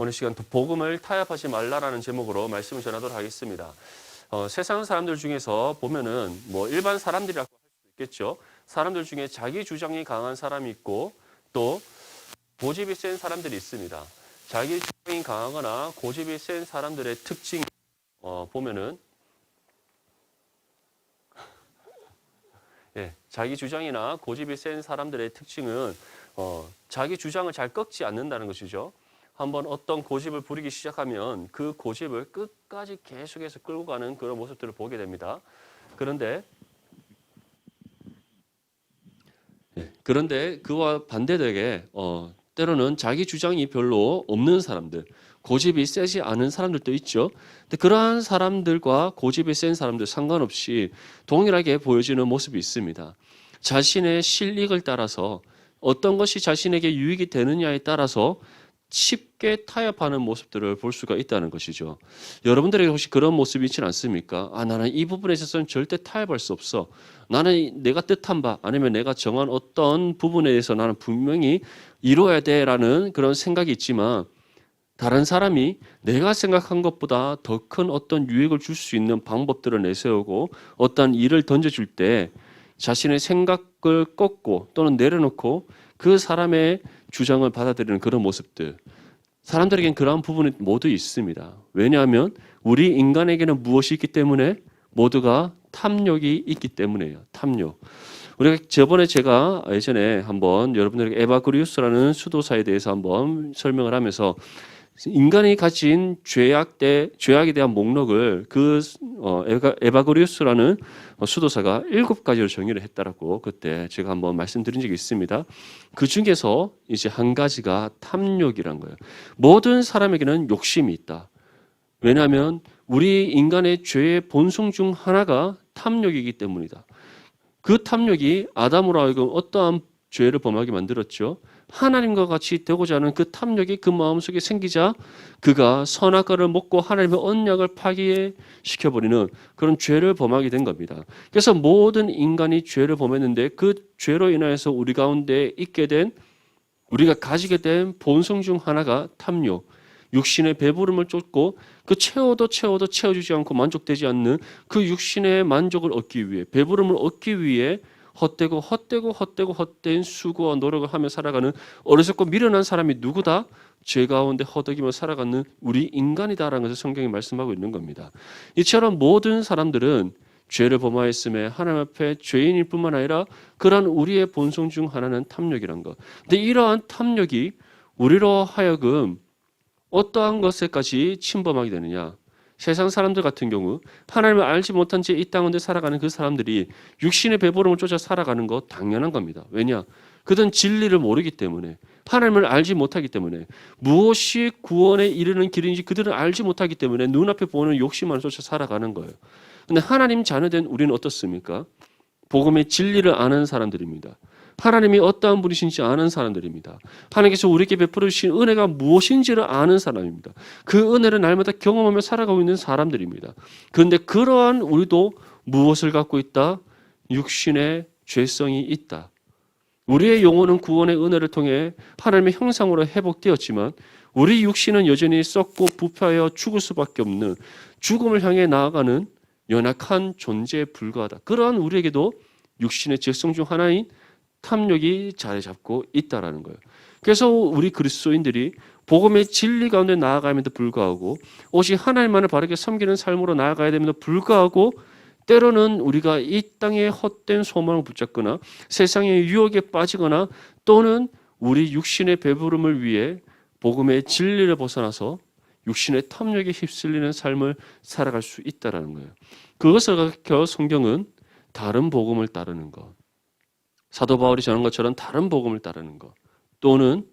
오늘 시간 복음을 타협하지 말라라는 제목으로 말씀을 전하도록 하겠습니다. 세상 사람들 중에서 보면은 일반 사람들이라고 할 수 있겠죠. 사람들 중에 자기 주장이 강한 사람이 있고 또 고집이 센 사람들이 있습니다. 자기 주장이 강하거나 고집이 센 사람들의 특징 보면은 자기 주장이나 고집이 센 사람들의 특징은 자기 주장을 잘 꺾지 않는다는 것이죠. 한번 어떤 고집을 부리기 시작하면 그 고집을 끝까지 계속해서 끌고 가는 그런 모습들을 보게 됩니다. 그런데 그와 반대되게 때로는 자기 주장이 별로 없는 사람들, 고집이 세지 않은 사람들도 있죠. 근데 그러한 사람들과 고집이 센 사람들 상관없이 동일하게 보여지는 모습이 있습니다. 자신의 실익을 따라서 어떤 것이 자신에게 유익이 되느냐에 따라서 쉽게 타협하는 모습들을 볼 수가 있다는 것이죠. 여러분들에게 혹시 그런 모습이 있지는 않습니까? 나는 이 부분에 있어서는 절대 타협할 수 없어. 나는 내가 뜻한 바 아니면 내가 정한 어떤 부분에 대해서 나는 분명히 이루어야 돼라는 그런 생각이 있지만 다른 사람이 내가 생각한 것보다 더 큰 어떤 유익을 줄 수 있는 방법들을 내세우고 어떤 일을 던져줄 때 자신의 생각을 꺾고 또는 내려놓고 그 사람의 주장을 받아들이는 그런 모습들. 사람들에겐 그러한 부분이 모두 있습니다. 왜냐하면 우리 인간에게는 무엇이 있기 때문에 모두가 탐욕이 있기 때문이에요. 탐욕. 우리가 저번에 제가 예전에 한번 여러분들에게 에바그리우스라는 수도사에 대해서 한번 설명을 하면서 인간이 가진 죄악에 대한 목록을 에바그리우스라는 수도사가 7가지로 정의를 했다라고 그때 제가 한번 말씀드린 적이 있습니다. 그 중에서 이제 한 가지가 탐욕이란 거예요. 모든 사람에게는 욕심이 있다. 왜냐하면 우리 인간의 죄의 본성 중 하나가 탐욕이기 때문이다. 그 탐욕이 아담으로 하여금 어떠한 죄를 범하게 만들었죠. 하나님과 같이 되고자 하는 그 탐욕이 그 마음속에 생기자 그가 선악과를 먹고 하나님의 언약을 파기시켜버리는 그런 죄를 범하게 된 겁니다. 그래서 모든 인간이 죄를 범했는데 그 죄로 인하여서 우리 가운데 우리가 가지게 된 본성 중 하나가 탐욕, 육신의 배부름을 쫓고 그 채워도 채워주지 않고 만족되지 않는 그 육신의 만족을 얻기 위해 배부름을 얻기 위해 헛된 수고와 노력을 하며 살아가는 어리석고 미련한 사람이 누구다? 죄 가운데 허덕이며 살아가는 우리 인간이다라는 것을 성경이 말씀하고 있는 겁니다. 이처럼 모든 사람들은 죄를 범하였음에 하나님 앞에 죄인일 뿐만 아니라 그러한 우리의 본성 중 하나는 탐욕이란 것. 근데 이러한 탐욕이 우리로 하여금 어떠한 것에까지 침범하게 되느냐? 세상 사람들 같은 경우 하나님을 알지 못한 채 이 땅 데 살아가는 그 사람들이 육신의 배부름을 쫓아 살아가는 거 당연한 겁니다. 왜냐? 그들은 진리를 모르기 때문에 하나님을 알지 못하기 때문에 무엇이 구원에 이르는 길인지 그들은 알지 못하기 때문에 눈앞에 보는 욕심만 쫓아 살아가는 거예요. 근데 하나님 자녀된 우리는 어떻습니까? 복음의 진리를 아는 사람들입니다. 하나님이 어떠한 분이신지 아는 사람들입니다. 하나님께서 우리에게 베풀어 주신 은혜가 무엇인지를 아는 사람입니다. 그 은혜를 날마다 경험하며 살아가고 있는 사람들입니다. 그런데 그러한 우리도 무엇을 갖고 있다? 육신의 죄성이 있다. 우리의 영혼은 구원의 은혜를 통해 하나님의 형상으로 회복되었지만 우리 육신은 여전히 썩고 부패하여 죽을 수밖에 없는 죽음을 향해 나아가는 연약한 존재에 불과하다. 그러한 우리에게도 육신의 죄성 중 하나인 탐욕이 자리 잡고 있다라는 거예요. 그래서 우리 그리스도인들이 복음의 진리 가운데 나아감에도 불구하고 오직 하나님만을 바르게 섬기는 삶으로 나아가야 됨에도 불구하고 때로는 우리가 이 땅의 헛된 소망을 붙잡거나 세상의 유혹에 빠지거나 또는 우리 육신의 배부름을 위해 복음의 진리를 벗어나서 육신의 탐욕에 휩쓸리는 삶을 살아갈 수 있다라는 거예요. 그것을 가르쳐 성경은 다른 복음을 따르는 것, 사도 바울이 전한 것처럼 다른 복음을 따르는 것 또는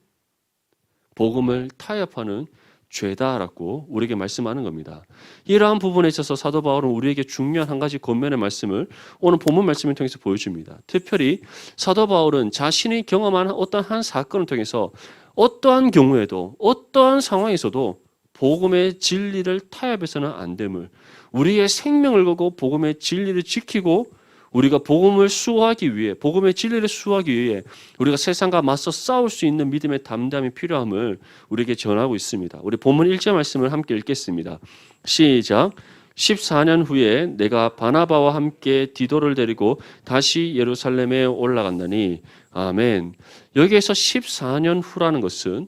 복음을 타협하는 죄다라고 우리에게 말씀하는 겁니다. 이러한 부분에 있어서 사도 바울은 우리에게 중요한 한 가지 권면의 말씀을 오늘 본문 말씀을 통해서 보여줍니다. 특별히 사도 바울은 자신이 경험한 어떤 한 사건을 통해서 어떠한 경우에도 어떠한 상황에서도 복음의 진리를 타협해서는 안 됨을 우리의 생명을 걸고 복음의 진리를 지키고 우리가 복음을 수호하기 위해, 복음의 진리를 수호하기 위해 우리가 세상과 맞서 싸울 수 있는 믿음의 담대함이 필요함을 우리에게 전하고 있습니다. 우리 본문 1절 말씀을 함께 읽겠습니다. 시작. 14년 후에 내가 바나바와 함께 디도를 데리고 다시 예루살렘에 올라갔나니. 아멘. 여기에서 14년 후라는 것은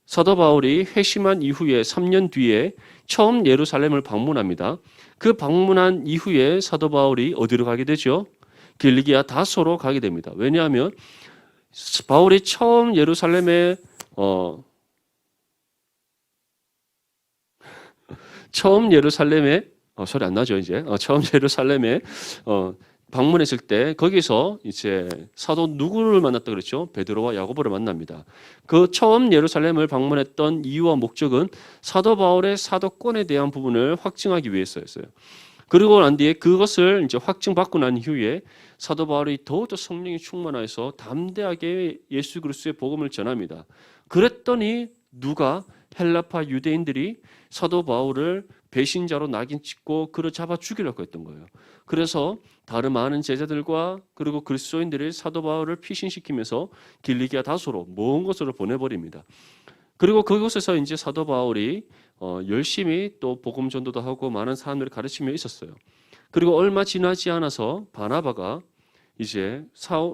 사도 바울이 회심한 이후에 3년 뒤에 처음 예루살렘을 방문합니다. 그 방문한 이후에 사도 바울이 어디로 가게 되죠? 길리기아 다소로 가게 됩니다. 왜냐하면 바울이 처음 예루살렘에 소리 안 나죠 이제. 처음 예루살렘에 방문했을 때 거기서 이제 사도 누구를 만났다 그랬죠? 베드로와 야고보를 만납니다. 그 처음 예루살렘을 방문했던 이유와 목적은 사도 바울의 사도권에 대한 부분을 확증하기 위해서였어요. 그리고 난 뒤에 그것을 이제 확증받고 난 이후에 사도 바울이 더욱더 성령이 충만하여서 담대하게 예수 그리스도의 복음을 전합니다. 그랬더니 누가 헬라파 유대인들이 사도 바울을 배신자로 낙인 찍고 그를 잡아 죽이려고 했던 거예요. 그래서 다른 많은 제자들과 그리고 그리스도인들이 사도 바울을 피신시키면서 길리기아 다소로 먼 곳으로 보내버립니다. 그리고 그곳에서 이제 사도 바울이 열심히 또 복음 전도도 하고 많은 사람들을 가르치며 있었어요. 그리고 얼마 지나지 않아서 바나바가 이제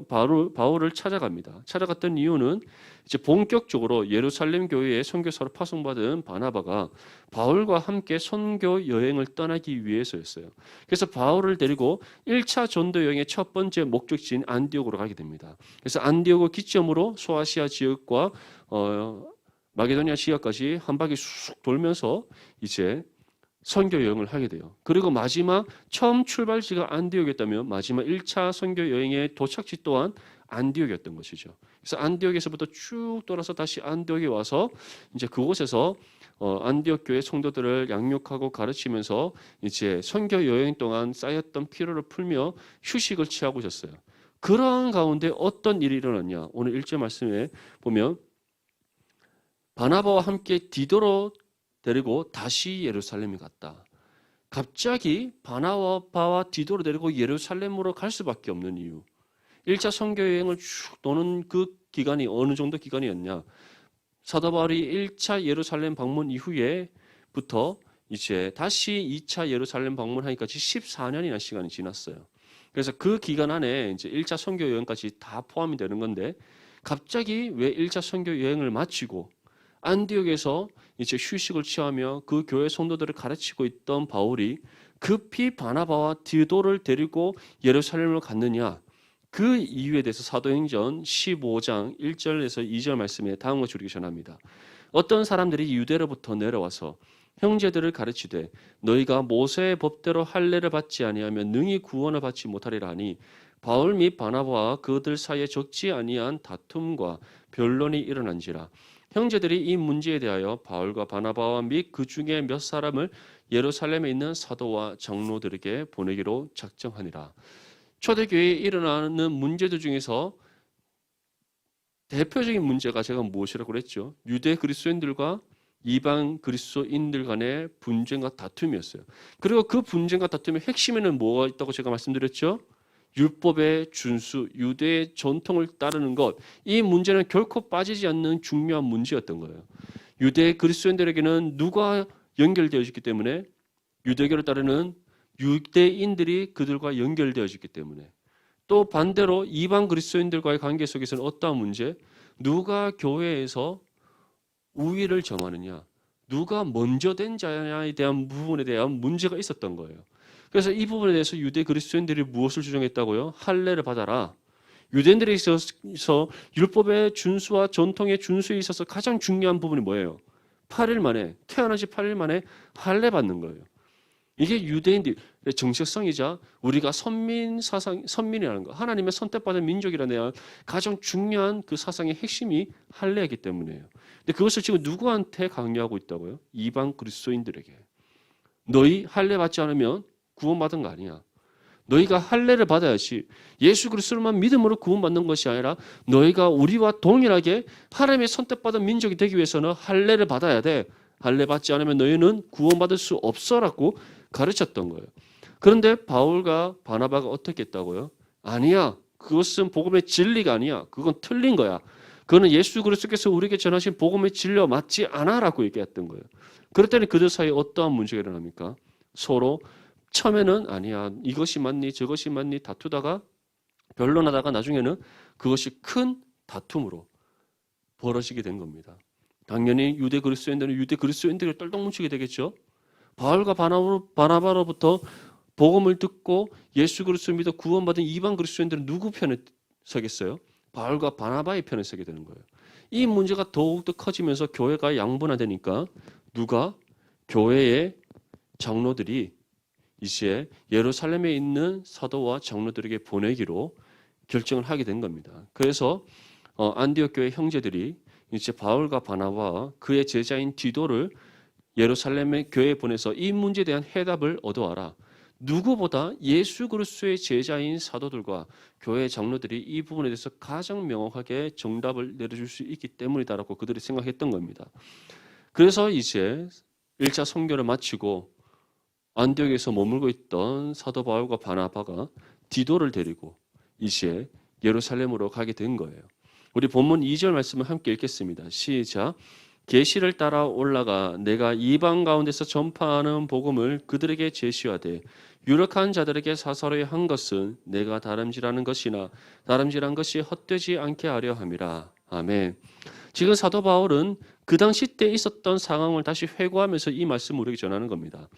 바울을 찾아갑니다. 찾아갔던 이유는 이제 본격적으로 예루살렘 교회의 선교사로 파송받은 바나바가 바울과 함께 선교 여행을 떠나기 위해서였어요. 그래서 바울을 데리고 1차 전도 여행의 첫 번째 목적지인 안디옥으로 가게 됩니다. 그래서 안디옥을 기점으로 소아시아 지역과 마게도니아 지역까지 한 바퀴 쑥 돌면서 이제 선교 여행을 하게 돼요. 그리고 마지막 처음 출발지가 안디옥이었다면 마지막 1차 선교 여행의 도착지 또한 안디옥이었던 것이죠. 그래서 안디옥에서부터 쭉 돌아서 다시 안디옥에 와서 이제 그곳에서 안디옥 교회 성도들을 양육하고 가르치면서 이제 선교 여행 동안 쌓였던 피로를 풀며 휴식을 취하고 있었어요. 그러한 가운데 어떤 일이 일어났냐? 오늘 1절 말씀에 보면 바나바와 함께 디도로 데리고 다시 예루살렘에 갔다. 갑자기 바나바와 디도를 데리고 예루살렘으로 갈 수밖에 없는 이유. 1차 선교 여행을 쭉 도는 그 기간이 어느 정도 기간이었냐? 사도 바울이 1차 예루살렘 방문 이후에부터 이제 다시 2차 예루살렘 방문하기까지 14년이나 시간이 지났어요. 그래서 그 기간 안에 이제 1차 선교 여행까지 다 포함이 되는 건데 갑자기 왜 1차 선교 여행을 마치고 안디옥에서 이제 휴식을 취하며 그 교회 성도들을 가르치고 있던 바울이 급히 바나바와 디도를 데리고 예루살렘을 갔느냐? 그 이유에 대해서 사도행전 15장 1절에서 2절 말씀에 다음과 줄이기 전합니다. 어떤 사람들이 유대로부터 내려와서 형제들을 가르치되 너희가 모세의 법대로 할례를 받지 아니하면 능히 구원을 받지 못하리라 하니 바울 및 바나바와 그들 사이에 적지 아니한 다툼과 변론이 일어난지라. 형제들이 이 문제에 대하여 바울과 바나바와 및 그 중에 몇 사람을 예루살렘에 있는 사도와 장로들에게 보내기로 작정하니라. 초대교회에 일어나는 문제들 중에서 대표적인 문제가 제가 무엇이라고 그랬죠? 유대 그리스도인들과 이방 그리스도인들 간의 분쟁과 다툼이었어요. 그리고 그 분쟁과 다툼의 핵심에는 뭐가 있다고 제가 말씀드렸죠? 율법의 준수, 유대의 전통을 따르는 것, 이 문제는 결코 빠지지 않는 중요한 문제였던 거예요. 유대 그리스도인들에게는 누가 연결되어 있기 때문에 유대교를 따르는 유대인들이 그들과 연결되어졌기 때문에 또 반대로 이방 그리스도인들과의 관계 속에서는 어떠한 문제? 누가 교회에서 우위를 정하느냐? 누가 먼저 된 자냐에 대한 부분에 대한 문제가 있었던 거예요. 그래서 이 부분에 대해서 유대 그리스도인들이 무엇을 주장했다고요? 할례를 받아라. 유대인들에 있어서 율법의 준수와 전통의 준수에 있어서 가장 중요한 부분이 뭐예요? 8일 만에, 태어나지 8일 만에 할례 받는 거예요. 이게 유대인들의 정체성이자 우리가 선민이라는 거, 하나님의 선택받은 민족이라는 가장 중요한 그 사상의 핵심이 할례이기 때문이에요. 근데 그것을 지금 누구한테 강요하고 있다고요? 이방 그리스도인들에게. 너희 할례 받지 않으면 구원받은 거 아니야. 너희가 할례를 받아야지. 예수 그리스도만 믿음으로 구원받는 것이 아니라 너희가 우리와 동일하게 하나님의 선택받은 민족이 되기 위해서는 할례를 받아야 돼. 할례 받지 않으면 너희는 구원받을 수 없어라고 가르쳤던 거예요. 그런데 바울과 바나바가 어떻게 했다고요? 아니야. 그것은 복음의 진리가 아니야. 그건 틀린 거야. 그거는 예수 그리스도께서 우리에게 전하신 복음의 진리와 맞지 않아라고 얘기했던 거예요. 그랬더니 그들 사이에 어떠한 문제가 일어납니까? 서로 처음에는 아니야. 이것이 맞니 저것이 맞니 다투다가 변론하다가 나중에는 그것이 큰 다툼으로 벌어지게 된 겁니다. 당연히 유대 그리스도인들은 유대 그리스도인들이 똘똘 뭉치게 되겠죠. 바울과 바나바로부터 복음을 듣고 예수 그리스도를 믿어 구원받은 이방 그리스도인들은 누구 편에 서겠어요? 바울과 바나바의 편에 서게 되는 거예요. 이 문제가 더욱더 커지면서 교회가 양분화되니까 누가? 교회의 장로들이 이제 예루살렘에 있는 사도와 장로들에게 보내기로 결정을 하게 된 겁니다. 그래서 안디옥 교회 형제들이 이제 바울과 바나바와 그의 제자인 디도를 예루살렘의 교회에 보내서 이 문제에 대한 해답을 얻어와라. 누구보다 예수 그리스도의 제자인 사도들과 교회 장로들이 이 부분에 대해서 가장 명확하게 정답을 내려줄 수 있기 때문이다라고 그들이 생각했던 겁니다. 그래서 이제 1차 선교를 마치고 안디옥에서 머물고 있던 사도 바울과 바나바가 디도를 데리고 이제 예루살렘으로 가게 된 거예요. 우리 본문 2절 말씀을 함께 읽겠습니다. 시작. 계시를 따라 올라가 내가 이방 가운데서 전파하는 복음을 그들에게 제시하되 유력한 자들에게 사사로이 한 것은 내가 다름질하는 것이나 다름질한 것이 헛되지 않게 하려 함이라. 아멘. 지금 사도 바울은 그 당시 때 있었던 상황을 다시 회고하면서 이 말씀을 우리에게 전하는 겁니다.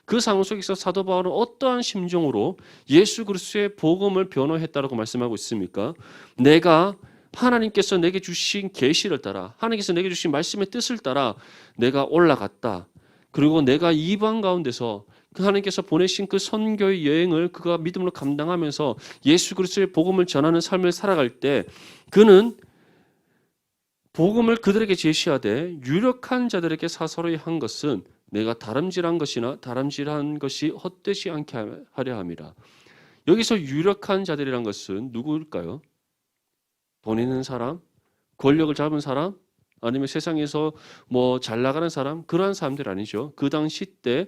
그 상황 속에서 사도 바울은 어떠한 심정으로 예수 그리스도의 복음을 변호했다라고 말씀하고 있습니까? 내가 하나님께서 내게 주신 계시를 따라 하나님께서 내게 주신 말씀의 뜻을 따라 내가 올라갔다. 그리고 내가 이방 가운데서 그 하나님께서 보내신 그 선교의 여행을 그가 믿음으로 감당하면서 예수 그리스도의 복음을 전하는 삶을 살아갈 때 그는 복음을 그들에게 제시하되 유력한 자들에게 사사로이 한 것은 내가 다름질한 것이나 다름질한 것이 헛되지 않게 하려 함이라. 여기서 유력한 자들이란 것은 누구일까요? 돈 있는 사람, 권력을 잡은 사람, 아니면 세상에서 뭐 잘 나가는 사람, 그러한 사람들 아니죠. 그 당시 때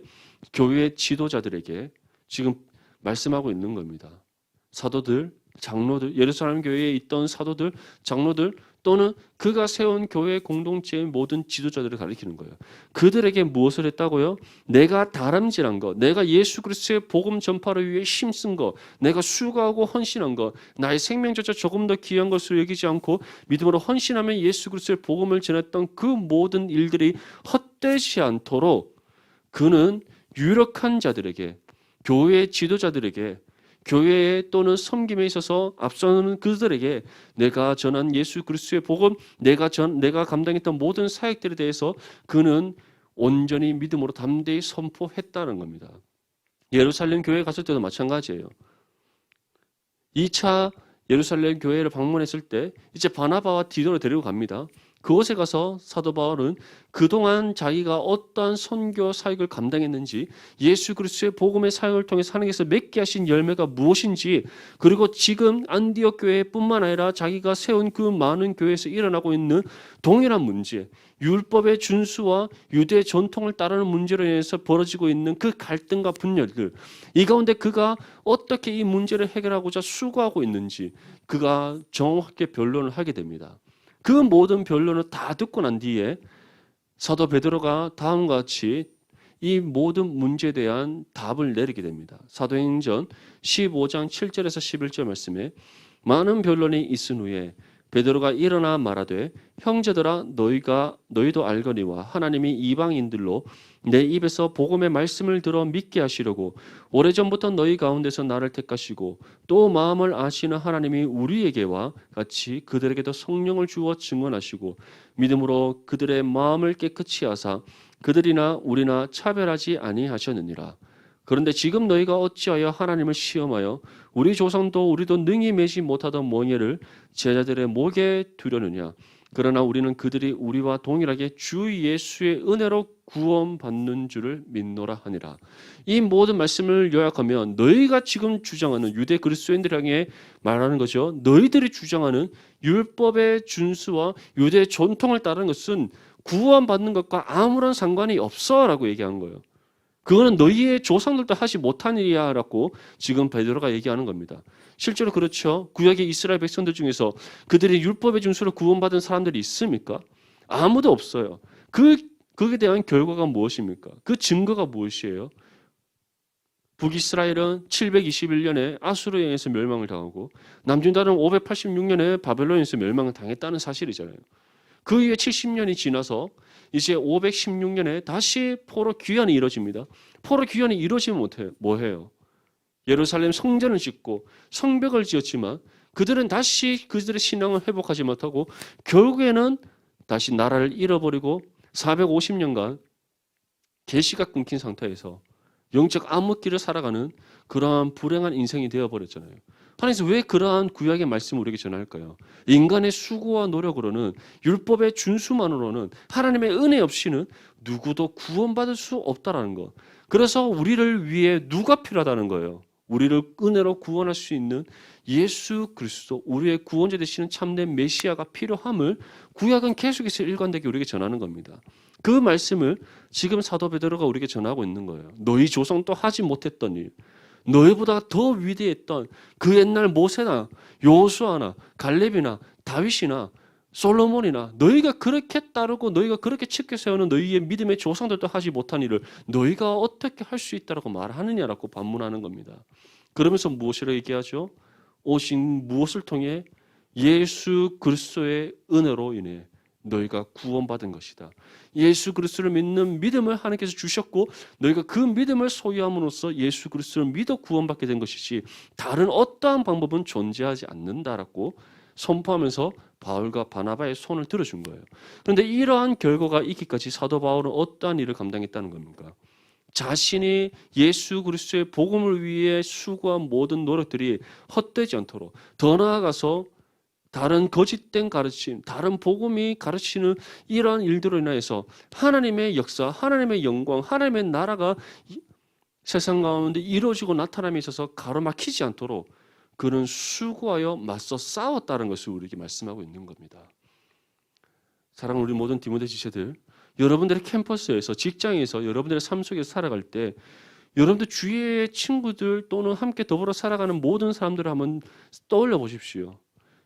교회 지도자들에게 지금 말씀하고 있는 겁니다. 사도들, 장로들, 예루살렘 교회에 있던 사도들, 장로들 또는 그가 세운 교회 공동체의 모든 지도자들을 가리키는 거예요. 그들에게 무엇을 했다고요? 내가 다름질한 것, 내가 예수 그리스도의 복음 전파를 위해 힘쓴 것, 내가 수고하고 헌신한 것, 나의 생명조차 조금 더 귀한 것으로 여기지 않고 믿음으로 헌신하며 예수 그리스도의 복음을 전했던 그 모든 일들이 헛되지 않도록 그는 유력한 자들에게, 교회 지도자들에게, 교회에 또는 섬김에 있어서 앞서는 그들에게 내가 전한 예수 그리스도의 복음, 내가 감당했던 모든 사역들에 대해서 그는 온전히 믿음으로 담대히 선포했다는 겁니다. 예루살렘 교회에 갔을 때도 마찬가지예요. 2차 예루살렘 교회를 방문했을 때 이제 바나바와 디도를 데리고 갑니다. 그곳에 가서 사도 바울은 그동안 자기가 어떠한 선교 사역을 감당했는지, 예수 그리스도의 복음의 사역을 통해 하나님께서 맺게 하신 열매가 무엇인지, 그리고 지금 안디옥 교회뿐만 아니라 자기가 세운 그 많은 교회에서 일어나고 있는 동일한 문제, 율법의 준수와 유대 전통을 따르는 문제로 인해서 벌어지고 있는 그 갈등과 분열들, 이 가운데 그가 어떻게 이 문제를 해결하고자 수고하고 있는지 그가 정확하게 변론을 하게 됩니다. 그 모든 변론을 다 듣고 난 뒤에 사도 베드로가 다음과 같이 이 모든 문제에 대한 답을 내리게 됩니다. 사도행전 15장 7절에서 11절 말씀에 많은 변론이 있은 후에 베드로가 일어나 말하되 형제들아 너희도 알거니와 하나님이 이방인들로 내 입에서 복음의 말씀을 들어 믿게 하시려고 오래전부터 너희 가운데서 나를 택하시고 또 마음을 아시는 하나님이 우리에게와 같이 그들에게도 성령을 주어 증언하시고 믿음으로 그들의 마음을 깨끗이 하사 그들이나 우리나 차별하지 아니하셨느니라. 그런데 지금 너희가 어찌하여 하나님을 시험하여 우리 조상도 우리도 능히 매지 못하던 멍에를 제자들의 목에 두려느냐. 그러나 우리는 그들이 우리와 동일하게 주 예수의 은혜로 구원받는 줄을 믿노라 하니라. 이 모든 말씀을 요약하면 너희가 지금 주장하는 유대 그리스도인들 향해 말하는 거죠. 너희들이 주장하는 율법의 준수와 유대 전통을 따르는 것은 구원받는 것과 아무런 상관이 없어라고 얘기한 거예요. 그거는 너희의 조상들도 하지 못한 일이야라고 지금 베드로가 얘기하는 겁니다. 실제로 그렇죠. 구약의 이스라엘 백성들 중에서 그들의 율법의 준수로 구원받은 사람들이 있습니까? 아무도 없어요. 그에 대한 결과가 무엇입니까? 그 증거가 무엇이에요? 북이스라엘은 721년에 아수르에 의해서 멸망을 당하고 남유다는 586년에 바벨론에서 멸망을 당했다는 사실이잖아요. 그 이후에 70년이 지나서 이제 516년에 다시 포로 귀환이 이루어집니다. 포로 귀환이 이루어지면 못해요. 뭐해요? 예루살렘 성전을 짓고 성벽을 지었지만 그들은 다시 그들의 신앙을 회복하지 못하고 결국에는 다시 나라를 잃어버리고 450년간 계시가 끊긴 상태에서 영적 암흑기를 살아가는 그러한 불행한 인생이 되어버렸잖아요. 하나님께서 왜 그러한 구약의 말씀을 우리에게 전할까요? 인간의 수고와 노력으로는 율법의 준수만으로는 하나님의 은혜 없이는 누구도 구원받을 수 없다라는 것. 그래서 우리를 위해 누가 필요하다는 거예요. 우리를 은혜로 구원할 수 있는 예수 그리스도, 우리의 구원자 되시는 참된 메시아가 필요함을 구약은 계속해서 일관되게 우리에게 전하는 겁니다. 그 말씀을 지금 사도 베드로가 우리에게 전하고 있는 거예요. 너희 조상도 하지 못했던 일, 너희보다 더 위대했던 그 옛날 모세나 요수아나 갈렙이나 다윗이나 솔로몬이나 너희가 그렇게 따르고 너희가 그렇게 지켜 세우는 너희의 믿음의 조상들도 하지 못한 일을 너희가 어떻게 할 수 있다라고 말하느냐라고 반문하는 겁니다. 그러면서 무엇이라고 얘기하죠? 오신 무엇을 통해 예수 그리스도의 은혜로 인해 너희가 구원받은 것이다. 예수 그리스도를 믿는 믿음을 하나님께서 주셨고 너희가 그 믿음을 소유함으로써 예수 그리스도를 믿어 구원받게 된 것이지 다른 어떠한 방법은 존재하지 않는다라고 선포하면서 바울과 바나바의 손을 들어준 거예요. 그런데 이러한 결과가 있기까지 사도 바울은 어떠한 일을 감당했다는 겁니까? 자신이 예수 그리스도의 복음을 위해 수고한 모든 노력들이 헛되지 않도록 더 나아가서 다른 거짓된 가르침, 다른 복음이 가르치는 이러한 일들로 인해서 하나님의 역사, 하나님의 영광, 하나님의 나라가 세상 가운데 이루어지고 나타남에 있어서 가로막히지 않도록 그는 수고하여 맞서 싸웠다는 것을 우리에게 말씀하고 있는 겁니다. 사랑하는 우리 모든 디모데 지체들, 여러분들의 캠퍼스에서, 직장에서, 여러분들의 삶 속에서 살아갈 때 여러분들 주위의 친구들 또는 함께 더불어 살아가는 모든 사람들을 한번 떠올려 보십시오.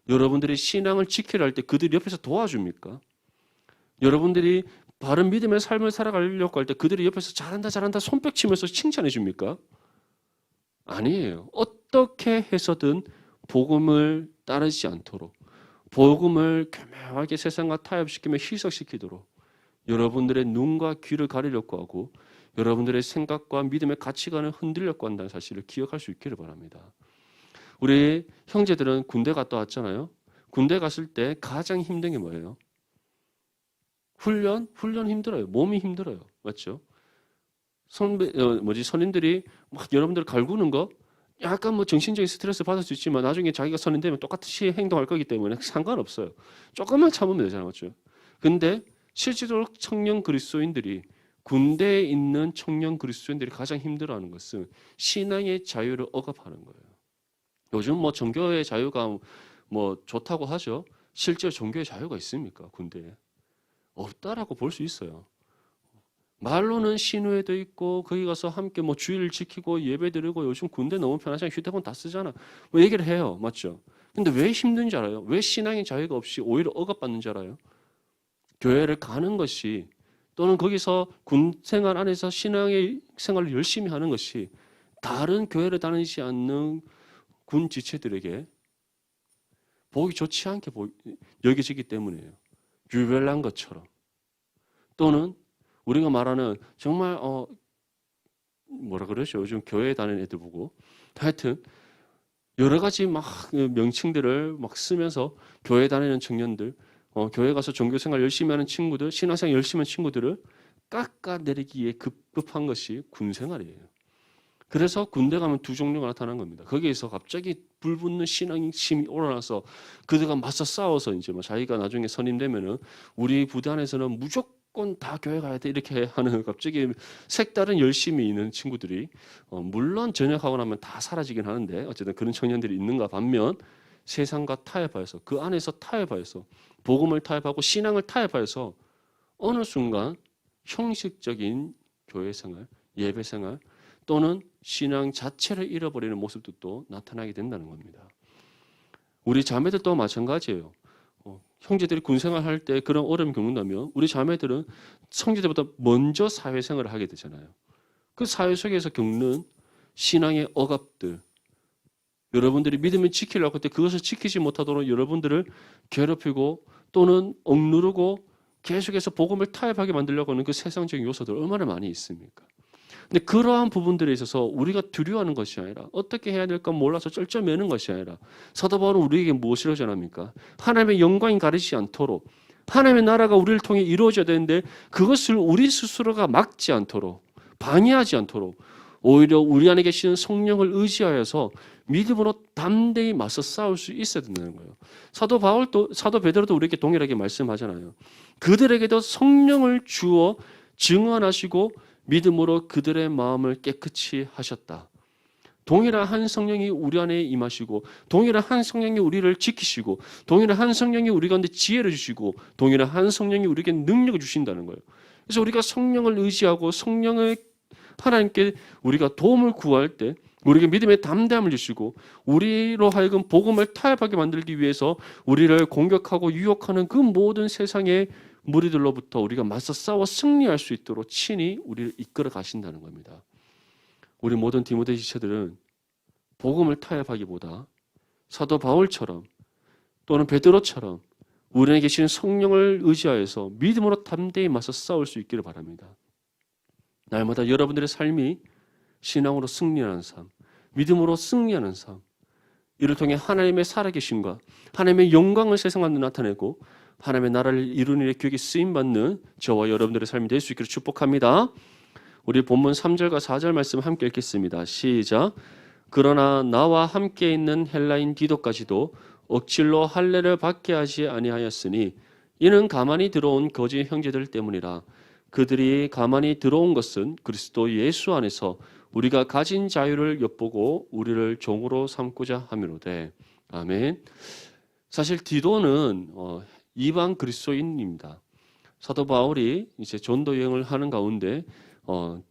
여러분들이 신앙을 지키려 할 때 그들이 옆에서 도와줍니까? 여러분들이 바른 믿음의 삶을 살아가려고 할 때 그들이 옆에서 잘한다 잘한다 손뼉 치면서 칭찬해 줍니까? 아니에요. 어떻게 해서든 복음을 따르지 않도록 복음을 교묘하게 세상과 타협시키며 희석시키도록 여러분들의 눈과 귀를 가리려고 하고 여러분들의 생각과 믿음의 가치관을 흔들려고 한다는 사실을 기억할 수 있기를 바랍니다. 우리 형제들은 군대 갔다 왔잖아요. 군대 갔을 때 가장 힘든 게 뭐예요? 훈련 힘들어요. 몸이 힘들어요. 맞죠? 선임들이 막 여러분들 갈구는 거 약간 뭐 정신적인 스트레스 받을 수 있지만 나중에 자기가 선임 되면 똑같이 행동할 거기 때문에 상관없어요. 조금만 참으면 되잖아요. 맞죠? 근데 실제로 청년 그리스도인들이 군대에 있는 청년 그리스도인들이 가장 힘들어하는 것은 신앙의 자유를 억압하는 거예요. 요즘 뭐 종교의 자유가 뭐 좋다고 하죠. 실제로 종교의 자유가 있습니까? 군대에. 없다라고 볼 수 있어요. 말로는 신우회도 있고 거기 가서 함께 뭐 주의를 지키고 예배드리고 요즘 군대 너무 편하잖아요. 휴대폰 다 쓰잖아. 뭐 얘기를 해요. 맞죠? 근데 왜 힘든지 알아요? 왜 신앙의 자유가 없이 오히려 억압받는지 알아요? 교회를 가는 것이 또는 거기서 군 생활 안에서 신앙의 생활을 열심히 하는 것이 다른 교회를 다니지 않는 군 지체들에게 보기 좋지 않게 여겨지기 때문이에요. 유별난 것처럼. 또는 우리가 말하는 정말 뭐라 그러죠? 요즘 교회 다니는 애들 보고 하여튼 여러 가지 막 명칭들을 막 쓰면서 교회 다니는 청년들, 교회 가서 종교생활 열심히 하는 친구들, 신앙생활 열심히 하는 친구들을 깎아내리기에 급급한 것이 군생활이에요. 그래서 군대 가면 두 종류가 나타난 겁니다. 거기에서 갑자기 불붙는 신앙심이 올라나서 그들과 맞서 싸워서 이제 뭐 자기가 나중에 선임되면은 우리 부대 안에서는 무조건 다 교회 가야 돼 이렇게 하는 갑자기 색다른 열심이 있는 친구들이 물론 전역하고 나면 다 사라지긴 하는데 어쨌든 그런 청년들이 있는가 반면 세상과 타협하여서 그 안에서 타협하여서 복음을 타협하고 신앙을 타협하여서 어느 순간 형식적인 교회 생활, 예배 생활 또는 신앙 자체를 잃어버리는 모습도 또 나타나게 된다는 겁니다. 우리 자매들도 마찬가지예요. 형제들이 군생활 할 때 그런 어려움을 겪는다면 우리 자매들은 형제들보다 먼저 사회생활을 하게 되잖아요. 그 사회 속에서 겪는 신앙의 억압들, 여러분들이 믿음을 지키려고 할 때 그것을 지키지 못하도록 여러분들을 괴롭히고 또는 억누르고 계속해서 복음을 타협하게 만들려고 하는 그 세상적인 요소들 얼마나 많이 있습니까? 근데 그러한 부분들에 있어서 우리가 두려워하는 것이 아니라 어떻게 해야 될까 몰라서 쩔쩔매는 것이 아니라 사도 바울은 우리에게 무엇이라고 전합니까? 하나님의 영광이 가리지 않도록 하나님의 나라가 우리를 통해 이루어져야 되는데 그것을 우리 스스로가 막지 않도록 방해하지 않도록 오히려 우리 안에 계시는 성령을 의지하여서 믿음으로 담대히 맞서 싸울 수 있어야 된다는 거예요. 사도 베드로도 우리에게 동일하게 말씀하잖아요. 그들에게도 성령을 주어 증언하시고 믿음으로 그들의 마음을 깨끗이 하셨다. 동일한 한 성령이 우리 안에 임하시고 동일한 한 성령이 우리를 지키시고 동일한 한 성령이 우리 가운데 지혜를 주시고 동일한 한 성령이 우리에게 능력을 주신다는 거예요. 그래서 우리가 성령을 의지하고 성령을 하나님께 우리가 도움을 구할 때 우리에게 믿음의 담대함을 주시고 우리로 하여금 복음을 타협하게 만들기 위해서 우리를 공격하고 유혹하는 그 모든 세상의 무리들로부터 우리가 맞서 싸워 승리할 수 있도록 친히 우리를 이끌어 가신다는 겁니다. 우리 모든 디모데 지체들은 복음을 타협하기보다 사도 바울처럼 또는 베드로처럼 우리 안에 계시는 성령을 의지하여서 믿음으로 담대히 맞서 싸울 수 있기를 바랍니다. 날마다 여러분들의 삶이 신앙으로 승리하는 삶, 믿음으로 승리하는 삶, 이를 통해 하나님의 살아계심과 하나님의 영광을 세상 가운데 나타내고 하나님의 나라를 이루는 일에 귀하게 쓰임받는 저와 여러분들의 삶이 될 수 있기를 축복합니다. 우리 본문 3절과 4절 말씀 함께 읽겠습니다. 시작. 그러나 나와 함께 있는 헬라인 디도까지도 억질로 할례를 받게 하지 아니하였으니 이는 가만히 들어온 거짓 형제들 때문이라. 그들이 가만히 들어온 것은 그리스도 예수 안에서 우리가 가진 자유를 엿보고 우리를 종으로 삼고자 함이로되. 아멘. 사실 디도는 이방 그리스도인입니다. 사도 바울이 이제 전도 여행을 하는 가운데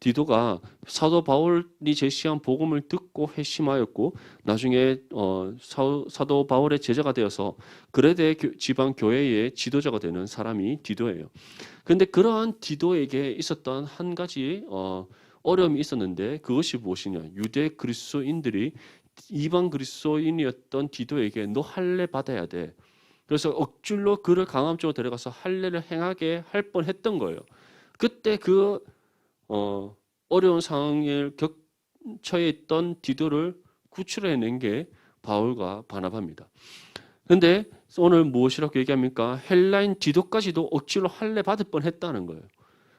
디도가 사도 바울이 제시한 복음을 듣고 회심하였고 나중에 사도 바울의 제자가 되어서 그레데 지방 교회의 지도자가 되는 사람이 디도예요. 그런데 그러한 디도에게 있었던 한 가지 어려움이 있었는데 그것이 무엇이냐? 유대 그리스도인들이 이방 그리스도인이었던 디도에게 너 할례 받아야 돼. 그래서 억줄로 그를 강함적으로 데려가서 할례를 행하게 할 뻔했던 거예요. 그때 그 어려운 상황에 처해 있던 디도를 구출해낸 게 바울과 바나바입니다. 그런데 오늘 무엇이라고 얘기합니까? 헬라인 디도까지도 억지로 할례 받을 뻔했다는 거예요.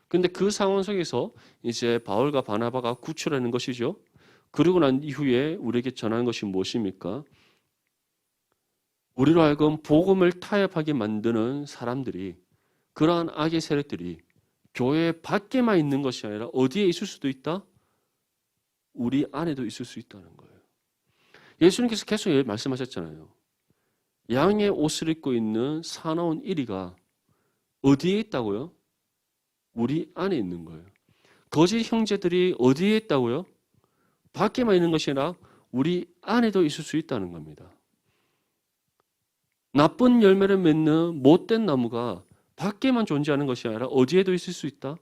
그런데 그 상황 속에서 이제 바울과 바나바가 구출하는 것이죠. 그리고 난 이후에 우리에게 전하는 것이 무엇입니까? 우리로 하여금 복음을 타협하게 만드는 사람들이, 그러한 악의 세력들이 교회 밖에만 있는 것이 아니라 어디에 있을 수도 있다? 우리 안에도 있을 수 있다는 거예요. 예수님께서 계속 말씀하셨잖아요. 양의 옷을 입고 있는 사나운 이리가 어디에 있다고요? 우리 안에 있는 거예요. 거짓 형제들이 어디에 있다고요? 밖에만 있는 것이 아니라 우리 안에도 있을 수 있다는 겁니다. 나쁜 열매를 맺는 못된 나무가 밖에만 존재하는 것이 아니라 어디에도 있을 수 있다?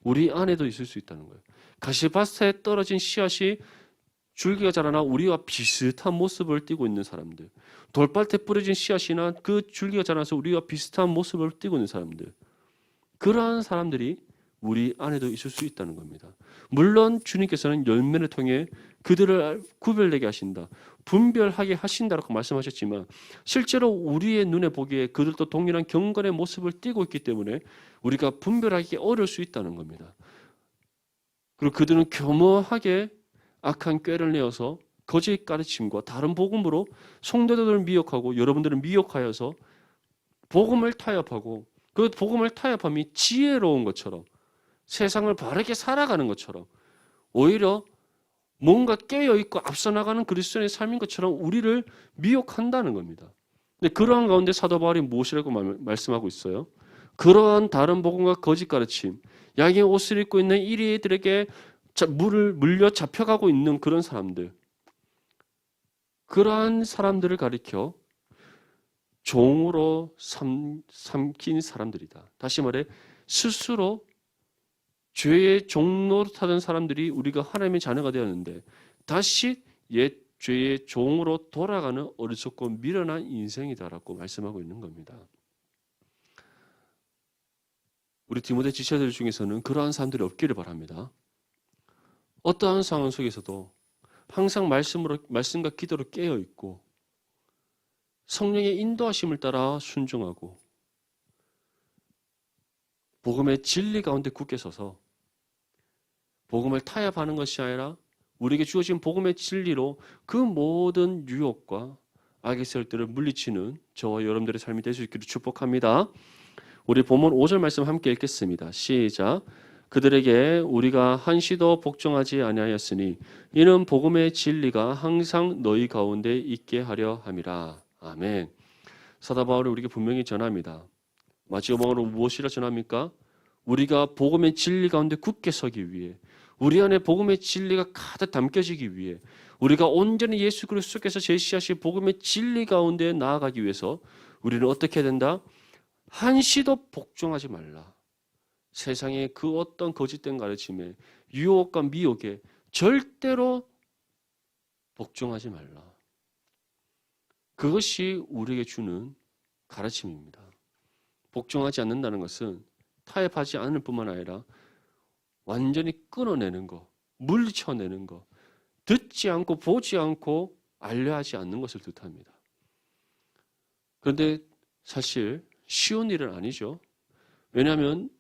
우리 안에도 있을 수 있다는 거예요. 가시밭에 떨어진 씨앗이 줄기가 자라나 우리와 비슷한 모습을 띠고 있는 사람들, 돌밭에 뿌려진 씨앗이나 그 줄기가 자라나서 우리와 비슷한 모습을 띠고 있는 사람들, 그러한 사람들이 우리 안에도 있을 수 있다는 겁니다. 물론 주님께서는 열매를 통해 그들을 구별되게 하신다, 분별하게 하신다라고 말씀하셨지만 실제로 우리의 눈에 보기에 그들도 동일한 경건의 모습을 띠고 있기 때문에 우리가 분별하기 어려울 수 있다는 겁니다. 그리고 그들은 교묘하게 악한 꾀를 내어서 거짓 가르침과 다른 복음으로 성도들을 미혹하고 여러분들을 미혹하여서 복음을 타협하고 그 복음을 타협함이 지혜로운 것처럼 세상을 바르게 살아가는 것처럼 오히려 뭔가 깨어있고 앞서 나가는 그리스도인의 삶인 것처럼 우리를 미혹한다는 겁니다. 근데 그러한 가운데 사도 바울이 무엇이라고 말씀하고 있어요? 그러한 다른 복음과 거짓 가르침, 양의 옷을 입고 있는 이리들에게 물을 물려 잡혀가고 있는 그런 사람들, 그러한 사람들을 가리켜 종으로 삼킨 사람들이다. 다시 말해 스스로 죄의 종노릇하던 사람들이 우리가 하나님의 자녀가 되었는데 다시 옛 죄의 종으로 돌아가는 어리석고 미련한 인생이다라고 말씀하고 있는 겁니다. 우리 디모데 지체들 중에서는 그러한 사람들이 없기를 바랍니다. 어떠한 상황 속에서도 항상 말씀과 기도로 깨어 있고 성령의 인도하심을 따라 순종하고 복음의 진리 가운데 굳게 서서 복음을 타협하는 것이 아니라 우리에게 주어진 복음의 진리로 그 모든 유혹과 악의 세력들을 물리치는 저와 여러분들의 삶이 될 수 있기를 축복합니다. 우리 본문 5절 말씀 함께 읽겠습니다. 시작. 그들에게 우리가 한시도 복종하지 아니하였으니 이는 복음의 진리가 항상 너희 가운데 있게 하려 함이라. 아멘. 사도 바울이 우리에게 분명히 전합니다. 마지막으로 무엇이라 전합니까? 우리가 복음의 진리 가운데 굳게 서기 위해, 우리 안에 복음의 진리가 가득 담겨지기 위해, 우리가 온전히 예수 그리스도께서 제시하신 복음의 진리 가운데 나아가기 위해서 우리는 어떻게 해야 된다? 한시도 복종하지 말라. 세상의 그 어떤 거짓된 가르침에, 유혹과 미혹에 절대로 복종하지 말라. 그것이 우리에게 주는 가르침입니다. 복종하지 않는다는 것은 타협하지 않을 뿐만 아니라 완전히 끊어내는 거, 물리쳐내는 거, 듣지 않고 보지 않고 알려하지 않는 것을 뜻합니다. 그런데 사실 쉬운 일은 아니죠. 왜냐하면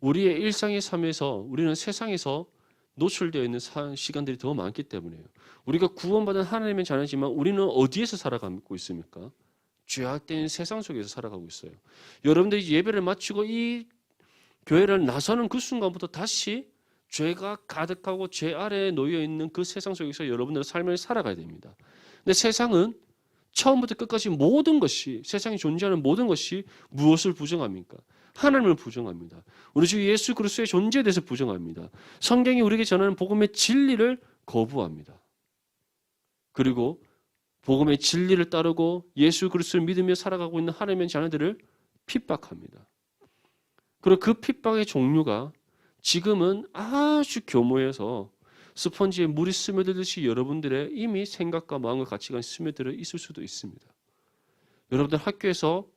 우리의 일상의 삶에서 우리는 세상에서 노출되어 있는 시간들이 더 많기 때문에요. 우리가 구원받은 하나님의 자녀지만 우리는 어디에서 살아가고 있습니까? 죄악된 세상 속에서 살아가고 있어요. 여러분들이 예배를 마치고 이 교회를 나서는 그 순간부터 다시 죄가 가득하고 죄 아래에 놓여 있는 그 세상 속에서 여러분들의 삶을 살아가야 됩니다. 근데 세상은 처음부터 끝까지 모든 것이, 세상에 존재하는 모든 것이 무엇을 부정합니까? 하나님을 부정합니다. 우리 주 예수 그리스도의 존재에 대해서 부정합니다. 성경이 우리에게 전하는 복음의 진리를 거부합니다. 그리고 복음의 진리를 따르고 예수 그리스도를 믿으며 살아가고 있는 하나님의 자녀들을 핍박합니다. 그리고 그 핍박의 종류가 지금은 아주 교모해서 스펀지에 물이 스며들듯이 여러분들의 이미 생각과 마음과 가치관이 스며들어 있을 수도 있습니다. 여러분들 학교에서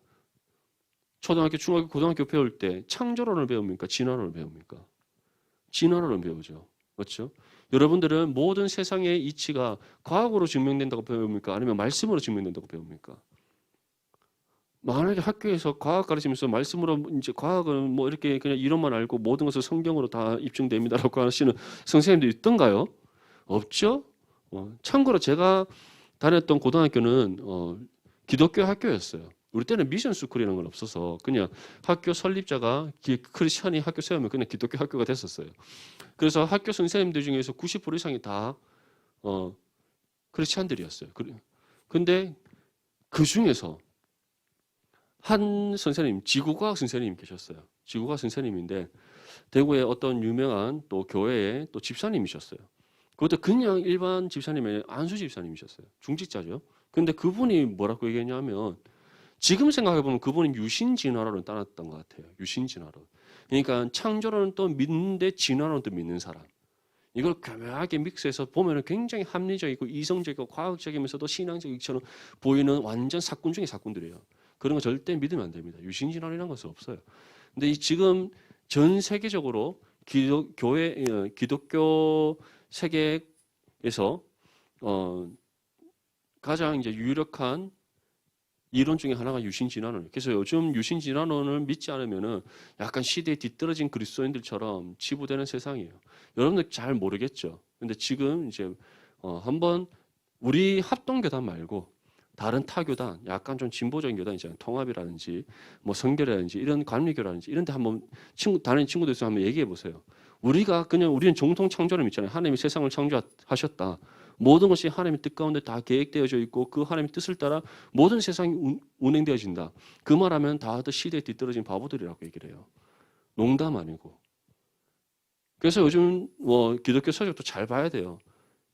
초등학교, 중학교, 고등학교 배울 때 창조론을 배웁니까? 진화론을 배웁니까? 진화론을 배우죠. 그렇죠? 여러분들은 모든 세상의 이치가 과학으로 증명된다고 배웁니까? 아니면 말씀으로 증명된다고 배웁니까? 만약에 학교에서 과학 가르치면서 말씀으로 이제 과학은 뭐 이렇게 그냥 이론만 알고 모든 것을 성경으로 다 입증됩니다라고 하시는 선생님도 있던가요? 없죠? 참고로 제가 다녔던 고등학교는 기독교 학교였어요. 우리 때는 미션 스쿨이라는 건 없어서 그냥 학교 설립자가 크리스찬이 학교 세우면 그냥 기독교 학교가 됐었어요. 그래서 학교 선생님들 중에서 90% 이상이 다 크리스찬들이었어요. 근데 그 중에서 한 선생님, 지구과학 선생님 계셨어요. 지구과학 선생님인데 대구의 어떤 유명한 또 교회의 또 집사님이셨어요. 그것도 그냥 일반 집사님이 안수 집사님이셨어요. 중직자죠. 근데 그분이 뭐라고 얘기했냐면 지금 생각해보면 그분은 유신진화론을 따랐던 것 같아요. 유신진화론. 그러니까 창조론은 또 믿는데 진화론은 또 믿는 사람. 이걸 교묘하게 믹스해서 보면 굉장히 합리적이고 이성적이고 과학적이면서도 신앙적이처럼 보이는 완전 사건 중의 사건들이에요. 그런 거 절대 믿으면 안 됩니다. 유신진화론이라는 것은 없어요. 근데 지금 전 세계적으로 기독교 세계에서 가장 이제 유력한 이론 중에 하나가 유신진화론. 그래서 요즘 유신진화론을 믿지 않으면은 약간 시대에 뒤떨어진 그리스도인들처럼 치부되는 세상이에요. 여러분들 잘 모르겠죠. 근데 지금 이제 한번 우리 합동교단 말고 다른 타교단, 약간 좀 진보적인 교단 있잖아요. 통합이라든지 뭐 성결이라든지 이런 관리교라든지 이런 데 한번 다른 친구들 있으면 한번 얘기해 보세요. 우리는 정통 창조를 믿잖아요. 하나님이 세상을 창조하셨다. 모든 것이 하나님의 뜻 가운데 다 계획되어져 있고 그 하나님의 뜻을 따라 모든 세상이 운행되어진다. 그 말하면 다들 시대에 뒤떨어진 바보들이라고 얘기를 해요. 농담 아니고. 그래서 요즘 뭐 기독교 서적도 잘 봐야 돼요.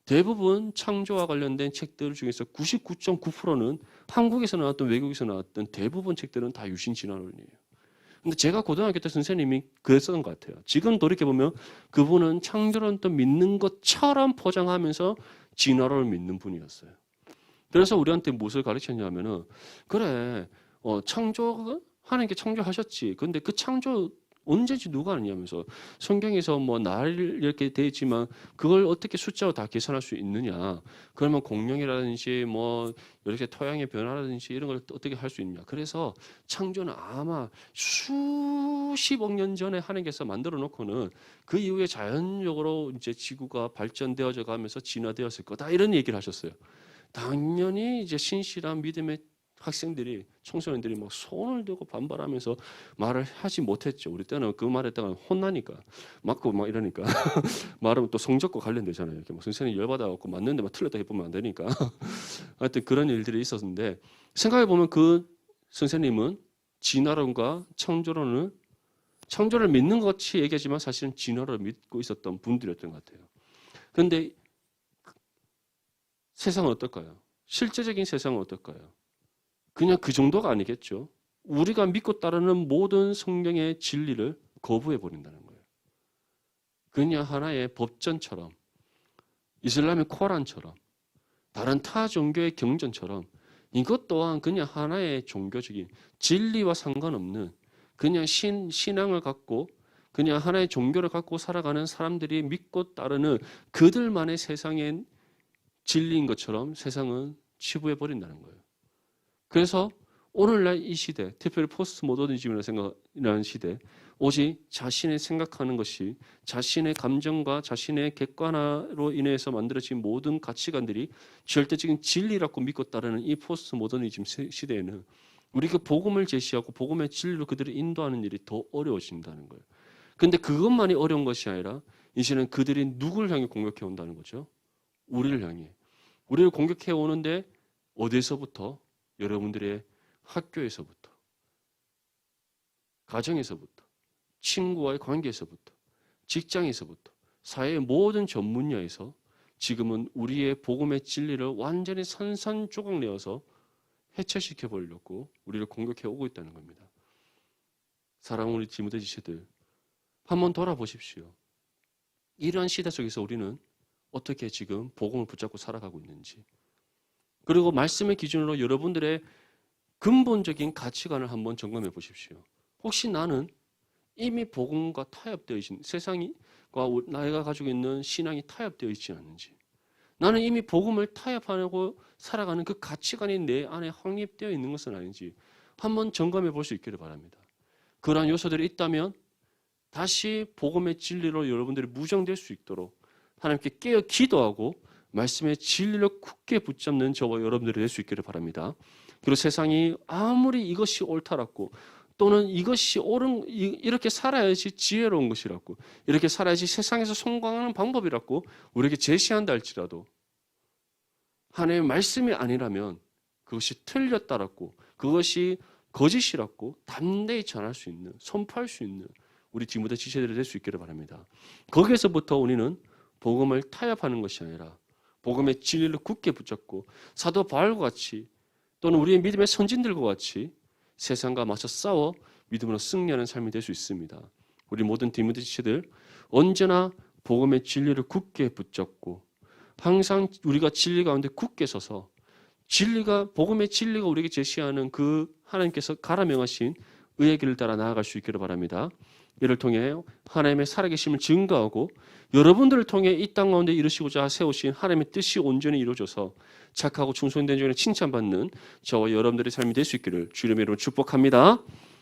대부분 창조와 관련된 책들 중에서 99.9%는 한국에서 나왔던 외국에서 나왔던 대부분 책들은 다 유신 진화론이에요. 근데 제가 고등학교 때 선생님이 그랬었던 것 같아요. 지금 돌이켜보면 그분은 창조론도 믿는 것처럼 포장하면서 진화론을 믿는 분이었어요. 그래서 우리한테 무엇을 가르쳤냐면은, 그래, 하나님께 창조하셨지. 근데 그 창조 언제지 누가 아니냐면서, 성경에서 뭐 날 이렇게 돼 있지만 그걸 어떻게 숫자로 다 계산할 수 있느냐. 그러면 공룡이라든지 뭐 이렇게 토양의 변화라든지 이런 걸 어떻게 할 수 있냐. 그래서 창조는 아마 수십억 년 전에 하나님께서 만들어 놓고는 그 이후에 자연적으로 이제 지구가 발전되어져 가면서 진화되었을 거다. 이런 얘기를 하셨어요. 당연히 이제 신실한 믿음의 학생들이, 청소년들이 막 손을 들고 반발하면서 말을 하지 못했죠. 우리 때는 그 말했다가 혼나니까, 맞고 막 이러니까 말하면 또 성적과 관련되잖아요. 이렇게 막 선생님 열받아갖고 맞는데 막 틀렸다 해보면 안 되니까. 하여튼 그런 일들이 있었는데, 생각해 보면 그 선생님은 진화론과 창조를 믿는 것 같이 얘기하지만 사실은 진화를 믿고 있었던 분들이었던 것 같아요. 그런데 세상은 어떨까요? 실제적인 세상은 어떨까요? 그냥 그 정도가 아니겠죠. 우리가 믿고 따르는 모든 성경의 진리를 거부해 버린다는 거예요. 그냥 하나의 법전처럼, 이슬람의 코란처럼, 다른 타 종교의 경전처럼 이것 또한 그냥 하나의 종교적인 진리와 상관없는 그냥 신앙을 갖고 그냥 하나의 종교를 갖고 살아가는 사람들이 믿고 따르는 그들만의 세상의 진리인 것처럼 세상은 치부해 버린다는 거예요. 그래서 오늘날 이 시대, 특별히 포스트 모더니즘이라는 시대, 오직 자신의 생각하는 것이 자신의 감정과 자신의 객관화로 인해서 만들어진 모든 가치관들이 절대적인 진리라고 믿고 따르는 이 포스트 모더니즘 시대에는 우리 그 복음을 제시하고 복음의 진리로 그들을 인도하는 일이 더 어려워진다는 거예요. 그런데 그것만이 어려운 것이 아니라 이제는 그들이 누구를 향해 공격해 온다는 거죠? 우리를 향해. 우리를 공격해 오는데 어디서부터? 여러분들의 학교에서부터, 가정에서부터, 친구와의 관계에서부터, 직장에서부터, 사회의 모든 전 분야에서 지금은 우리의 복음의 진리를 완전히 산산조각 내어서 해체시켜 보려고 우리를 공격해 오고 있다는 겁니다. 사랑하는 우리 디모데 지체들, 한번 돌아보십시오. 이러한 시대 속에서 우리는 어떻게 지금 복음을 붙잡고 살아가고 있는지, 그리고 말씀의 기준으로 여러분들의 근본적인 가치관을 한번 점검해 보십시오. 혹시 나는 이미 복음과 타협되어 있는 세상과 나이가 가지고 있는 신앙이 타협되어 있지 않는지, 나는 이미 복음을 타협하고 살아가는 그 가치관이 내 안에 확립되어 있는 것은 아닌지 한번 점검해 볼 수 있기를 바랍니다. 그러한 요소들이 있다면 다시 복음의 진리로 여러분들이 무장될 수 있도록 하나님께 깨어 기도하고 말씀의 진리를 굳게 붙잡는 저와 여러분들이 될 수 있기를 바랍니다. 그리고 세상이 아무리 이것이 옳다라고 또는 이것이 이렇게 살아야지 지혜로운 것이라고, 이렇게 살아야지 세상에서 성공하는 방법이라고 우리에게 제시한다 할지라도 하나님의 말씀이 아니라면 그것이 틀렸다라고, 그것이 거짓이라고 담대히 전할 수 있는, 선포할 수 있는 우리 디모데 지체들이 될 수 있기를 바랍니다. 거기에서부터 우리는 복음을 타협하는 것이 아니라 복음의 진리를 굳게 붙잡고 사도 바울과 같이 또는 우리의 믿음의 선진들과 같이 세상과 맞서 싸워 믿음으로 승리하는 삶이 될 수 있습니다. 우리 모든 디모데 지체들 언제나 복음의 진리를 굳게 붙잡고 항상 우리가 진리 가운데 굳게 서서 복음의 진리가 우리에게 제시하는 그 하나님께서 가라 명하신 의의 길을 따라 나아갈 수 있기를 바랍니다. 이를 통해 하나님의 살아계심을 증거하고 여러분들을 통해 이 땅 가운데 이루시고자 세우신 하나님의 뜻이 온전히 이루어져서 착하고 충성된 중에 칭찬받는 저와 여러분들의 삶이 될 수 있기를 주님의 이름으로 축복합니다.